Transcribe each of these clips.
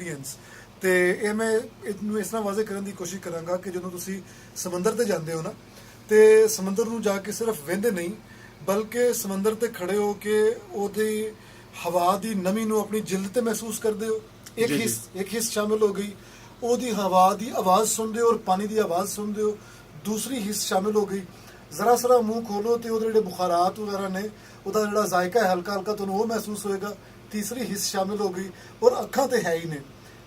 Experience. ਤੇ ਇਹ ਮੈਂ ਇਹਨੂੰ ਇਸ ਤਰ੍ਹਾਂ ਵਾਜ਼ੇ ਕਰਨ ਦੀ ਕੋਸ਼ਿਸ਼ ਕਰਾਂਗਾ ਕਿ ਜਦੋਂ ਤੁਸੀਂ ਸਮੁੰਦਰ ਤੇ ਜਾਂਦੇ ਹੋ ਨਾ, ਤੇ ਸਮੁੰਦਰ ਨੂੰ ਜਾ ਕੇ ਸਿਰਫ ਵਹਿੰਦੇ ਨਹੀਂ, ਬਲਕਿ ਸਮੁੰਦਰ ਤੇ ਖੜੇ ਹੋ ਕੇ ਉਹਦੀ ਹਵਾ ਦੀ ਨਮੀ ਨੂੰ ਆਪਣੀ ਜਿਲਦ ਤੇ ਮਹਿਸੂਸ ਕਰਦੇ ਹੋ। ਇੱਕ ਹਿੱਸ ਸ਼ਾਮਿਲ ਹੋ ਗਈ, ਉਹਦੀ ਹਵਾ ਦੀ ਆਵਾਜ਼ ਸੁਣਦੇ ਹੋ ਔਰ ਪਾਣੀ ਦੀ ਆਵਾਜ਼ ਸੁਣਦੇ ਹੋ। ਦੂਸਰੀ ਹਿੱਸ ਸ਼ਾਮਿਲ ਹੋ ਗਈ, ਜ਼ਰਾ ਸਰਾ ਮੂੰਹ ਖੋਲੋ ਤੇ ਉਹਦੇ ਜਿਹੜੇ ਬੁਖਾਰਾਤ ਵਗੈਰਾ ਨੇ, ਉਹਦਾ ਜਿਹੜਾ ਜ਼ਾਇਕਾ ਹੈ ਹਲਕਾ ਹਲਕਾ ਤੁਹਾਨੂੰ ਉਹ ਮਹਿਸੂਸ ਹੋਏਗਾ। ਤੀਸਰੀ ਹਿੱਸ ਸ਼ਾਮਿਲ ਹੋ ਗਈ ਔਰ ਅੱਖਾਂ ਤੇ ਹੈ ਹੀ ਨੇ,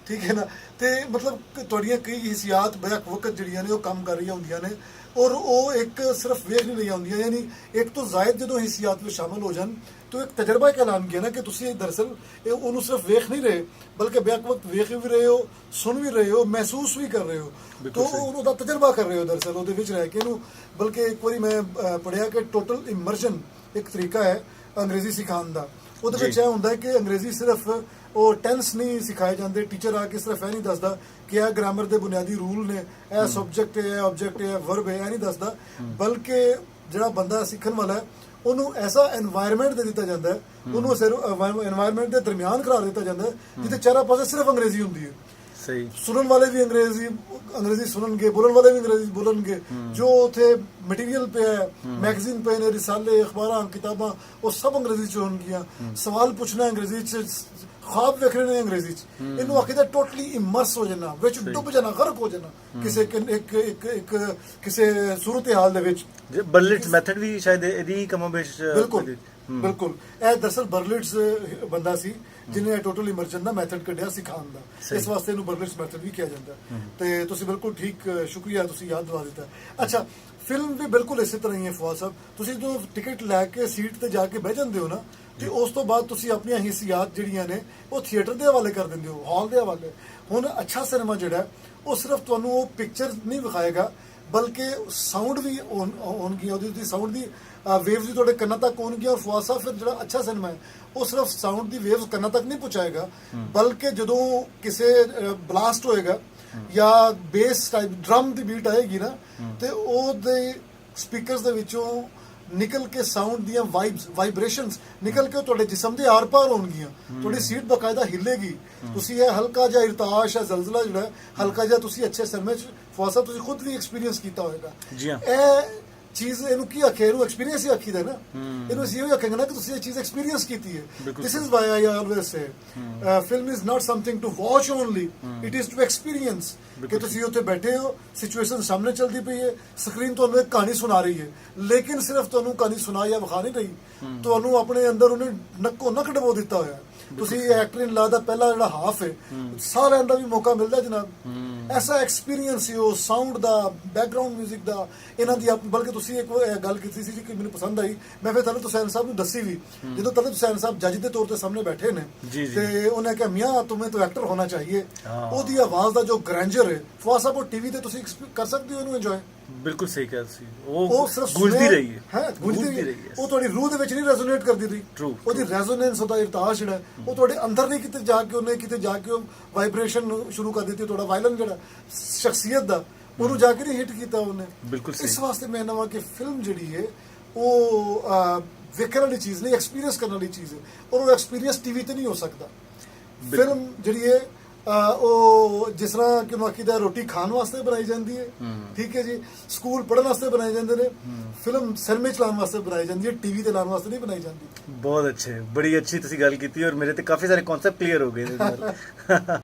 ਠੀਕ ਹੈ ਨਾ। ਤੇ ਮਤਲਬ ਤੁਹਾਡੀਆਂ ਕਈ ਹਿੱਸਿਆਤ ਬੈਕ ਵਕਤ ਜਿਹੜੀਆਂ ਨੇ ਉਹ ਕੰਮ ਕਰ ਰਹੀਆਂ ਹੁੰਦੀਆਂ ਨੇ, ਔਰ ਉਹ ਇੱਕ ਸਿਰਫ ਵੇਖ ਨਹੀਂ ਰਹੀਆਂ ਹੁੰਦੀਆਂ, ਯਾਨੀ ਇੱਕ ਤੋਂ ਜ਼ਾਇਦ ਜਦੋਂ ਹਿੱਸਿਆਤ ਵਿੱਚ ਸ਼ਾਮਿਲ ਹੋ ਜਾਣ तो एक तजर्बा कहलानगी है ना कि तुसी दरअसल उन्होंने सिर्फ वेख नहीं रहे बल्कि बैक वक्त वेख भी रहे हो, सुन भी रहे हो, महसूस भी कर रहे हो, तो उन्होंने तजर्बा कर रहे हो दरअसल ਉਹਦੇ ਵਿੱਚ ਰਹਿ ਕੇ ਇਹਨੂੰ। बल्कि एक बारी मैं पढ़िया कि टोटल इमर्जन एक तरीका है अंग्रेजी सिखाने ਦਾ। ਉਹਦੇ ਵਿੱਚ ਇਹ ਹੁੰਦਾ ਹੈ ਕਿ ਅੰਗਰੇਜ਼ੀ ਸਿਰਫ ਉਹ ਟੈਂਸ ਨਹੀਂ ਸਿਖਾਏ ਜਾਂਦੇ, ਟੀਚਰ ਆ ਕੇ ਸਿਰਫ ਇਹ ਨਹੀਂ ਦੱਸਦਾ ਕਿ ਇਹ ਗ੍ਰਾਮਰ ਦੇ ਬੁਨਿਆਦੀ ਰੂਲ ਨੇ, ਇਹ ਸਬਜੈਕਟ ਹੈ, ਆਬਜੈਕਟ ਹੈ, ਵਰਬ ਹੈ, ਇਹ ਨਹੀਂ ਦੱਸਦਾ, ਬਲਕਿ ਜਿਹੜਾ ਬੰਦਾ ਸਿੱਖਣ ਵਾਲਾ ਹੈ ਉਹਨੂੰ ਐਸਾ এনवायरमेंट ਦੇ ਦਿੱਤਾ ਜਾਂਦਾ ਹੈ, ਉਹਨੂੰ এনवायरमेंट ਦੇ ਦਰਮਿਆਨ ਕਰਾ ਦਿੱਤਾ ਜਾਂਦਾ ਹੈ ਜਿੱਥੇ ਚਾਰਾਂ ਪਾਸੇ ਸਿਰਫ ਅੰਗਰੇਜ਼ੀ ਹੁੰਦੀ ਹੈ। ਸਹੀ, ਸੁਣਨ ਵਾਲੇ ਵੀ ਅੰਗਰੇਜ਼ੀ ਸੁਣਨਗੇ, ਬੋਲਣ ਵਾਲੇ ਵੀ ਅੰਗਰੇਜ਼ੀ ਬੋਲਣਗੇ। ਜੋ ਉੱਥੇ ਮਟੀਰੀਅਲ ਪਿਆ ਹੈ, ਮੈਗਜ਼ੀਨ ਪਏ ਨੇ, ਰਿਸਾਲੇ, ਅਖਬਾਰਾਂ, ਕਿਤਾਬਾਂ, ਉਹ ਸਭ ਅੰਗਰੇਜ਼ੀ ਚ ਹੋਣਗੀਆਂ। ਸਵਾਲ ਪੁੱਛਣਾ ਅੰਗਰੇਜ਼ੀ ਚ, ख्वाब वेख रहे हैं अंग्रेजी इन आखिदा टोटली इमर्स हो जाना, विच डुब जाना, गर्क हो जाना किसी एक किसी सूरत हाल दे विच। बर्लिट्स मेथड भी शायद एदी कमोबेश बिल्कुल बिल्कुल ਇਹ ਦਰਅਸਲ ਬਰਲਿਟਸ ਬੰਦਾ ਸੀ ਜਿਹਨੇ ਟੋਟਲ ਇਮਰਜਨ ਦਾ ਮੈਥਡ ਕੱਢਿਆ ਸਿਖਾਉਣ ਦਾ, ਇਸ ਵਾਸਤੇ ਇਹਨੂੰ ਬਰਲਿਟਸ ਮੈਥਡ ਵੀ ਕਿਹਾ ਜਾਂਦਾ। ਤੇ ਤੁਸੀਂ ਬਿਲਕੁਲ ਠੀਕ, ਸ਼ੁਕਰੀਆ, ਤੁਸੀਂ ਯਾਦ ਦਿਵਾ ਦਿੱਤਾ। ਅੱਛਾ, ਫਿਲਮ ਵੀ ਬਿਲਕੁਲ ਇਸੇ ਤਰ੍ਹਾਂ ਹੀ ਹੈ ਫਵਾਦ ਸਾਹਿਬ। ਤੁਸੀਂ ਜਦੋਂ ਟਿਕਟ ਲੈ ਕੇ ਸੀਟ ਤੇ ਜਾ ਕੇ ਬਹਿ ਜਾਂਦੇ ਹੋ ਨਾ, ਤੇ ਉਸ ਤੋਂ ਬਾਅਦ ਤੁਸੀਂ ਆਪਣੀਆਂ ਹਿੱਸਿਆਤ ਜਿਹੜੀਆਂ ਨੇ ਉਹ ਥੀਏਟਰ ਦੇ ਹਵਾਲੇ ਕਰ ਦਿੰਦੇ ਹੋ, ਹਾਲ ਦੇ ਹਵਾਲੇ। ਹੁਣ ਅੱਛਾ ਸਿਨੇਮਾ ਜਿਹੜਾ ਉਹ ਸਿਰਫ ਤੁਹਾਨੂੰ ਉਹ ਪਿਕਚਰ ਨਹੀਂ ਵਿਖਾਏਗਾ ਬਲਕਿ ਸਾਊਂਡ ਵੀ ਹੋਣਗੀਆਂ, ਉਹਦੀ ਸਾਊਂਡ ਦੀ ਵੇਵਸ ਵੀ ਤੁਹਾਡੇ ਕੰਨਾਂ ਤੱਕ ਹੋਣਗੀਆਂ। ਔਰ ਫਵਾਦ ਸਾਹਿਬ ਫਿਰ ਜਿਹੜਾ ਅੱਛਾ ਸਿਨੇਮਾ ਹੈ ਉਹ ਸਿਰਫ ਸਾਊਂਡ ਦੀ ਵੇਵਸ ਕੰਨਾਂ ਤੱਕ ਨਹੀਂ ਪਹੁੰਚਾਏਗਾ, ਬਲਕਿ ਜਦੋਂ ਕਿਸੇ ਬਲਾਸਟ ਹੋਏਗਾ ਜਾਂ ਬੇਸ ਟਾਈਪ ਡਰਮ ਦੀ ਬੀਟ ਆਏਗੀ ਨਾ, ਤੇ ਉਹਦੇ ਸਪੀਕਰਸ ਦੇ ਵਿੱਚੋਂ ਨਿਕਲ ਕੇ ਸਾਊਂਡ ਦੀਆਂ ਵਾਈਬ੍ਰੇਸ਼ਨਸ ਨਿਕਲ ਕੇ ਤੁਹਾਡੇ ਜਿਸਮ ਦੇ ਆਰ ਪਾਰ ਹੋਣਗੀਆਂ, ਤੁਹਾਡੀ ਸੀਟ ਬਕਾਇਦਾ ਹਿੱਲੇਗੀ। ਤੁਸੀਂ ਇਹ ਹਲਕਾ ਜਿਹਾ ਇਰਤਾਸ਼ ਜਾਂ ਜ਼ਲਜ਼ਲਾ ਜਿਹੜਾ ਹਲਕਾ ਜਿਹਾ ਤੁਸੀਂ ਅੱਛੇ ਸਿਨੇਮੇ 'ਚ ਫਵਾਦ ਸਾਹਿਬ ਤੁਸੀਂ ਖੁਦ ਵੀ ਐਕਸਪੀਰੀਅੰਸ ਕੀਤਾ ਹੋਏਗਾ। ਇਹ ਚੀਜ਼ ਇਹਨੂੰ ਕੀ ਆਖਿਆ, ਇਹਨੂੰ ਐਕਸਪੀਰੀਅੰਸ ਹੀ ਆਖੀਦਾ ਨਾ। ਇਹਨੂੰ ਅਸੀਂ ਇਹੋ ਆਖਾਂਗੇ ਨਾ ਕਿ ਤੁਸੀਂ ਇਹ ਚੀਜ਼ ਐਕਸਪੀਰੀਅੰਸ ਕੀਤੀ ਹੈ। This is why I always say film is not something to watch only, it is to experience. ਕਿ ਤੁਸੀਂ ਉੱਥੇ ਬੈਠੇ ਹੋ, ਸਿਚੁਏਸ਼ਨ ਸਾਹਮਣੇ ਚੱਲਦੀ ਪਈ ਹੈ, ਸਕਰੀਨ ਤੁਹਾਨੂੰ ਇੱਕ ਕਹਾਣੀ ਸੁਣਾ ਰਹੀ ਹੈ, ਲੇਕਿਨ ਸਿਰਫ ਤੁਹਾਨੂੰ ਕਹਾਣੀ ਸੁਣਾ ਜਾਂ ਵਿਖਾ ਨਹੀਂ ਰਹੀ, ਤੁਹਾਨੂੰ ਆਪਣੇ ਅੰਦਰ ਉਹਨੇ ਨੱਕੋ ਨੱਕ ਡਬੋ ਦਿੱਤਾ ਹੋਇਆ। ਤੁਸੀਂ ਐਕਟਰ ਇਨ ਲਾ ਦਾ ਪਹਿਲਾ ਜਿਹੜਾ ਹਾਫ ਹੈ ਸਾਹ ਲੈਣ ਦਾ ਵੀ ਮੌਕਾ ਮਿਲਦਾ ਜਨਾਬ। ਐਸਾ ਐਕਸਪੀਰੀਅੰਸ ਸੀ ਉਹ ਸਾਊਂਡ ਦਾ, ਬੈਕਗ੍ਰਾਉਂਡ ਮਿਊਜ਼ਿਕ ਦਾ, ਇਹਨਾਂ ਦੀ। ਬਲਕਿ ਤੁਸੀਂ ਇੱਕ ਗੱਲ ਕੀਤੀ ਸੀ ਕਿ ਮੈਨੂੰ ਪਸੰਦ ਆਈ, ਮੈਂ ਫਿਰ ਤਲਤ ਹੁਸੈਨ ਸਾਹਿਬ ਨੂੰ ਦੱਸੀ ਵੀ। ਜਦੋਂ ਤਲਤ ਹੁਸੈਨ ਸਾਹਿਬ ਜੱਜ ਦੇ ਤੌਰ ਤੇ ਸਾਹਮਣੇ ਬੈਠੇ ਨੇ ਤੇ ਉਹਨੇ ਕਿਹਾ ਮੀਆਂ ਤੁਮੇ ਤਾਂ ਐਕਟਰ ਹੋਣਾ ਚਾਹੀਏ। ਉਹਦੀ ਆਵਾਜ਼ ਦਾ ਜੋ ਗ੍ਰੈਂਜਰ ਹੈ ਫਵਾਦ ਸਾਹਿਬ, ਉਹ ਟੀਵੀ ਤੇ ਤੁਸੀਂ ਕਰ ਸਕਦੇ ਹੋ ਉਹਨੂੰ ਇੰਜੋਏ। ਬਿਲਕੁਲ ਸਹੀ ਕਿਹਾ ਸੀ, ਉਹ ਸਿਰਫ ਗੂੰਜਦੀ ਰਹੀ ਹੈ, ਗੂੰਜਦੀ ਰਹੀ ਹੈ, ਉਹ ਤੁਹਾਡੀ ਰੂਹ ਦੇ ਵਿੱਚ ਨਹੀਂ ਰੈਜ਼ੋਨੇਟ ਕਰਦੀ ਰਹੀ। ਉਹਦੀ ਰੈਜ਼ੋਨੈਂਸ, ਉਹਦਾ ਇਰਤਾਸ਼ ਜਿਹੜਾ ਉਹ ਤੁਹਾਡੇ ਅੰਦਰ ਨਹੀਂ, ਕਿਤੇ ਜਾ ਕੇ ਉਹਨੇ ਕਿਤੇ ਜਾ ਕੇ ਵਾਈਬ੍ਰੇਸ਼ਨ ਸ਼ੁਰੂ ਕਰ ਦਿੱਤੀ। ਤੁਹਾਡਾ ਵਾਇਲਨ ਜਿਹੜਾ ਸ਼ਖਸੀਅਤ ਦਾ ਉਹਨੂੰ ਜਾ ਕੇ ਨਹੀਂ ਹਿੱਟ ਕੀਤਾ ਉਹਨੇ। ਬਿਲਕੁਲ ਇਸ ਵਾਸਤੇ ਮੈਂ ਨਵਾਂ ਕਿ ਫਿਲਮ ਜਿਹੜੀ ਹੈ ਉਹ ਵੇਖਣ ਵਾਲੀ ਚੀਜ਼ ਨਹੀਂ, ਐਕਸਪੀਰੀਅੰਸ ਕਰਨ ਵਾਲੀ ਚੀਜ਼ ਹੈ, ਔਰ ਉਹ ਐਕਸਪੀਰੀਅੰਸ ਟੀਵੀ ਤੇ ਨਹੀਂ ਹੋ ਸਕਦਾ। ਫਿਲਮ ਜਿਹੜੀ ਹੈ ਉਹ ਜਿਸ ਤਰ੍ਹਾਂ ਕਿ ਆਖੀਦਾ ਰੋਟੀ ਖਾਣ ਵਾਸਤੇ ਬਣਾਈ ਜਾਂਦੀ ਹੈ, ਠੀਕ ਹੈ ਜੀ, ਸਕੂਲ ਪੜ੍ਹਨ ਵਾਸਤੇ ਬਣਾਏ ਜਾਂਦੇ ਨੇ, ਫਿਲਮ ਸਿਨੇਮੇ ਚ ਲਾਉਣ ਵਾਸਤੇ ਬਣਾਈ ਜਾਂਦੀ ਹੈ, ਟੀਵੀ ਤੇ ਲਾਉਣ ਵਾਸਤੇ ਨਹੀਂ ਬਣਾਈ ਜਾਂਦੀ। ਬਹੁਤ ਅੱਛੇ, ਬੜੀ ਅੱਛੀ ਤੁਸੀਂ ਗੱਲ ਕੀਤੀ ਔਰ ਮੇਰੇ ਤੇ ਕਾਫੀ ਸਾਰੇ ਕਨਸੈਪਟ ਕਲੀਅਰ ਹੋ ਗਏ।